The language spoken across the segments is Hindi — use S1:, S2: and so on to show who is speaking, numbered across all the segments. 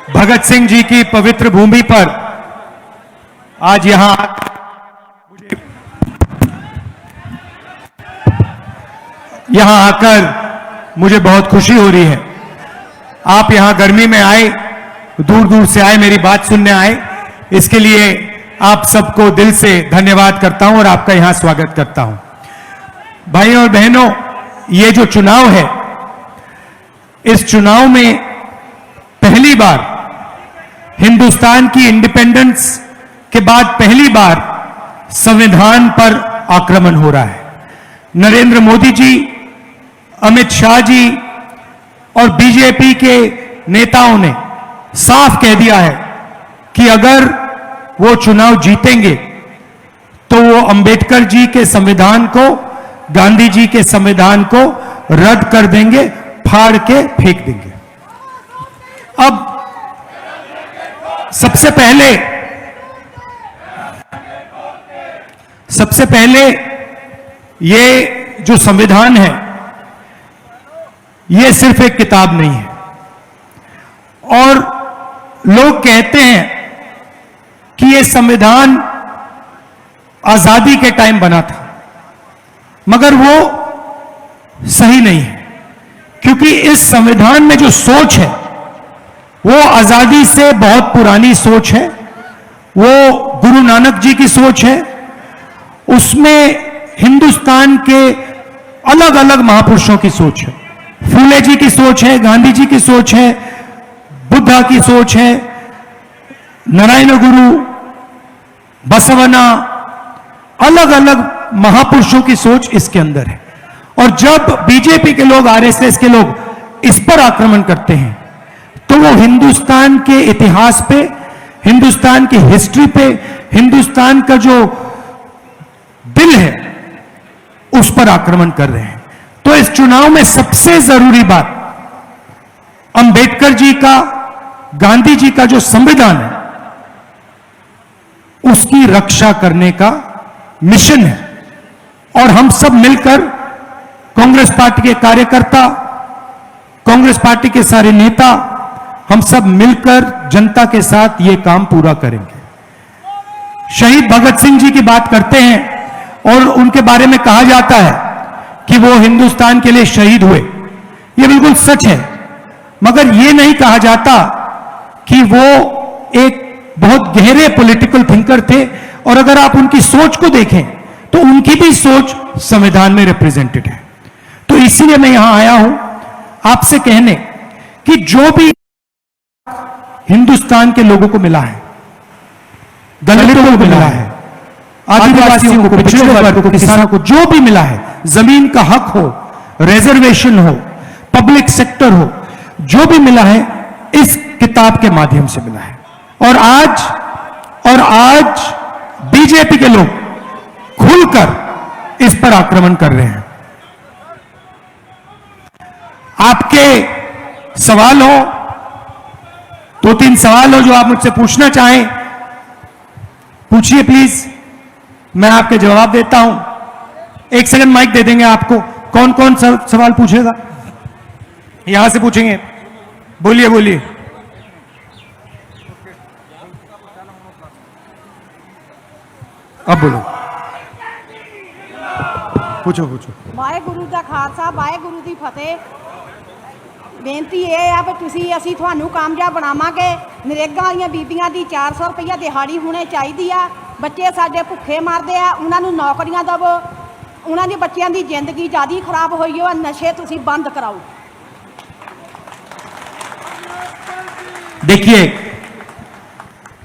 S1: भगत सिंह जी की पवित्र भूमि पर आज यहां आकर मुझे बहुत खुशी हो रही है। आप यहां गर्मी में आए, दूर दूर से आए, मेरी बात सुनने आए, इसके लिए आप सबको दिल से धन्यवाद करता हूं और आपका यहां स्वागत करता हूं। भाइयों और बहनों, ये जो चुनाव है, इस चुनाव में पहली बार हिंदुस्तान की इंडिपेंडेंस के बाद पहली बार संविधान पर आक्रमण हो रहा है। नरेंद्र मोदी जी, अमित शाह जी और बीजेपी के नेताओं ने साफ कह दिया है कि अगर वो चुनाव जीतेंगे तो वो अंबेडकर जी के संविधान को, गांधी जी के संविधान को रद्द कर देंगे, फाड़ के फेंक देंगे। अब सबसे पहले ये जो संविधान है, ये सिर्फ एक किताब नहीं है। और लोग कहते हैं कि ये संविधान आजादी के टाइम बना था, मगर वो सही नहीं है, क्योंकि इस संविधान में जो सोच है वो आजादी से बहुत पुरानी सोच है। वो गुरु नानक जी की सोच है। उसमें हिंदुस्तान के अलग अलग महापुरुषों की सोच है। फूले जी की सोच है, गांधी जी की सोच है, बुद्धा की सोच है, नारायण गुरु, बसवना, अलग अलग महापुरुषों की सोच इसके अंदर है। और जब बीजेपी के लोग, आरएसएस के लोग इस पर आक्रमण करते हैं तो वो हिंदुस्तान के इतिहास पे, हिंदुस्तान की हिस्ट्री पे, हिंदुस्तान का जो दिल है उस पर आक्रमण कर रहे हैं। तो इस चुनाव में सबसे जरूरी बात अंबेडकर जी का, गांधी जी का जो संविधान है उसकी रक्षा करने का मिशन है। और हम सब मिलकर, कांग्रेस पार्टी के कार्यकर्ता, कांग्रेस पार्टी के सारे नेता, हम सब मिलकर जनता के साथ ये काम पूरा करेंगे। शहीद भगत सिंह जी की बात करते हैं और उनके बारे में कहा जाता है कि वो हिंदुस्तान के लिए शहीद हुए। ये बिल्कुल सच है, मगर ये नहीं कहा जाता कि वो एक बहुत गहरे पॉलिटिकल थिंकर थे। और अगर आप उनकी सोच को देखें तो उनकी भी सोच संविधान में रिप्रेजेंटेड है। तो इसीलिए मैं यहां आया हूं आपसे कहने कि जो भी हिंदुस्तान के लोगों को मिला है, दलितों को मिला है, आदिवासियों को, पिछड़े वर्ग को, किसानों को, जो भी मिला है, जमीन का हक हो, रिजर्वेशन हो, पब्लिक सेक्टर हो, जो भी मिला है इस किताब के माध्यम से मिला है। और आज बीजेपी के लोग खुलकर इस पर आक्रमण कर रहे हैं। आपके सवाल हो, 2-3 सवाल हो जो आप मुझसे पूछना चाहें, पूछिए प्लीज, मैं आपके जवाब देता हूं। 1 सेकंड माइक दे देंगे आपको। कौन कौन सवाल पूछेगा? यहां से पूछेंगे, बोलिए बोलिए। अब बोलो, पूछो पूछो।
S2: वाहेगुरु दा खालसा, वाहेगुरु दी फतेह। बेनती ये है भी तुसी असी तुहानू कामयाब बनावांगे। नरेगा वालियां बीबियां दी 400 रुपया दिहाड़ी होने चाहिए आ। बच्चे साडे भुखे मरदे आ, उन्होंने नौकरियां दवो। उन्होंने बच्चों की जिंदगी ज़्यादा खराब हुई हो, नशे तुसी बंद कराओ।
S1: देखिए,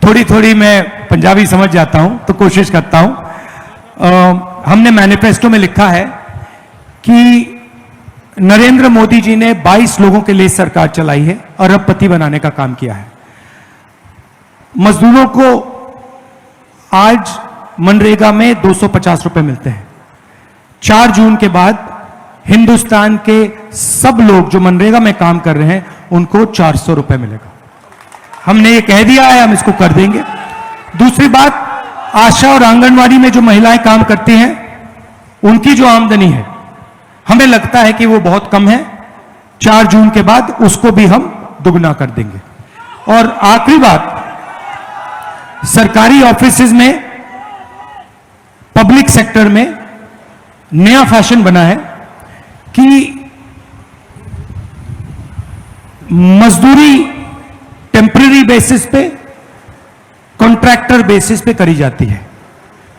S1: थोड़ी थोड़ी मैं पंजाबी समझ जाता हूं तो कोशिश करता हूं। हमने मैनिफेस्टो में लिखा है कि नरेंद्र मोदी जी ने 22 लोगों के लिए सरकार चलाई है, अरबपति बनाने का काम किया है। मजदूरों को आज मनरेगा में 250 रुपए मिलते हैं। 4 जून के बाद हिंदुस्तान के सब लोग जो मनरेगा में काम कर रहे हैं उनको 400 रुपए मिलेगा। हमने ये कह दिया है, हम इसको कर देंगे। दूसरी बात, आशा और आंगनवाड़ी में जो महिलाएं काम करती हैं उनकी जो आमदनी है, हमें लगता है कि वो बहुत कम है। 4 जून के बाद उसको भी हम दुगना कर देंगे। और आखिरी बात, सरकारी ऑफिसेज में, पब्लिक सेक्टर में नया फैशन बना है कि मजदूरी टेम्पररी बेसिस पे, कॉन्ट्रैक्टर बेसिस पे करी जाती है।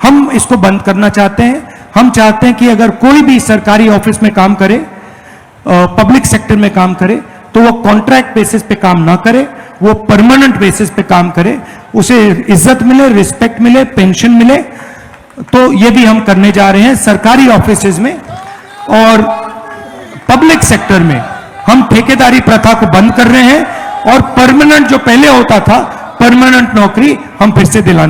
S1: हम इसको बंद करना चाहते हैं। हम चाहते हैं कि अगर कोई भी सरकारी ऑफिस में काम करे, पब्लिक सेक्टर में काम करे, तो वो कॉन्ट्रैक्ट बेसिस पे काम ना करे, वो परमानेंट बेसिस पे काम करे, उसे इज्जत मिले, रिस्पेक्ट मिले, पेंशन मिले। तो ये भी हम करने जा रहे हैं सरकारी ऑफिसेज में। और पब्लिक सेक्टर में हम ठेकेदारी प्रथा को बंद कर रहे हैं और परमानेंट, जो पहले होता था, परमानेंट नौकरी हम फिर से दिलाने